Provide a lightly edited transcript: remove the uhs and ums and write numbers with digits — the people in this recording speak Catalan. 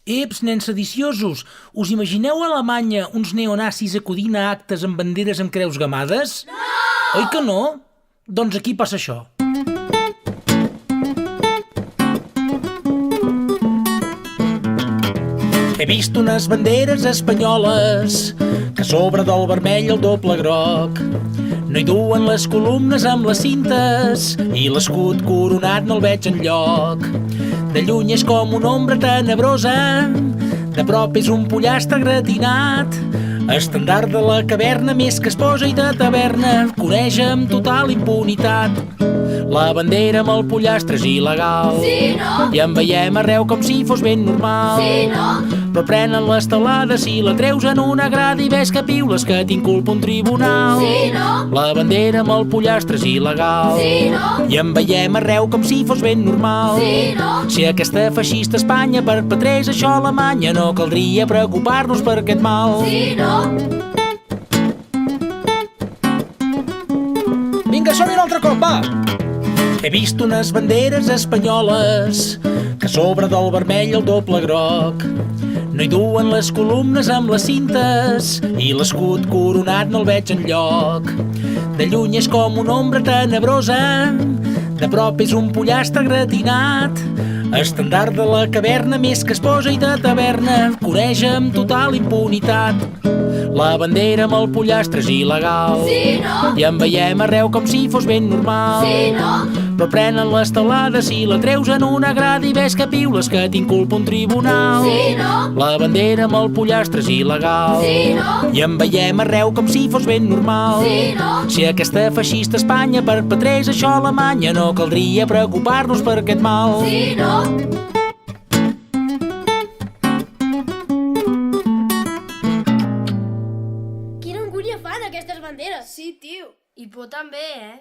Eps, nens sediciosos, us imagineu a Alemanya uns neonazis acudint a actes amb banderes amb creus gamades? No! Oi que no? Doncs aquí passa això. He vist unes banderes espanyoles que a sobre del vermell el doble groc no hi duen les columnes amb les cintes i l'escut coronat no el veig enlloc. De lluny és com una ombra tenebrosa, de prop és un pollastre gratinat, estendard de la caverna més que esposa i de taverna, coneix amb total impunitat. La bandera amb el pollastre és il·legal, Sí, no? i en veiem arreu com si fos ben normal. Sí, no? Però prenen les teulades i la treus en una grada i ves que piules que t'inculpa un tribunal. Sí, no? La bandera amb el pollastre és il·legal, Sí, no? i en veiem arreu com si fos ben normal. Sí, no? Si aquesta feixista Espanya perpetrés això a Alemanya, no caldria preocupar-nos per aquest mal. Sí, no? Vinga, som-hi un altre cop, va! He vist unes banderes espanyoles que a sobre del vermell el doble groc no hi duen les columnes amb les cintes i l'escut coronat no el veig enlloc. De lluny és com una ombra tenebrosa, de prop és un pollastre gratinat, estendard de la caverna més que esposa i de taverna, coneix amb total impunitat. La bandera amb el pollastre és il·legal, Sí, no? i en veiem arreu com si fos ben normal. Sí, no? Però prenen les teulades i la treus en una grada i ves que piules que t'inculpa un tribunal. Sí, no? La bandera amb el pollastre és il·legal, Sí, no? i en veiem arreu com si fos ben normal. Sí, no? Si aquesta feixista Espanya perpetrés això a Alemanya, no caldria preocupar-nos per aquest mal. Sí, no? Quina angúnia fan aquestes banderes! Sí, tio. I por també, eh?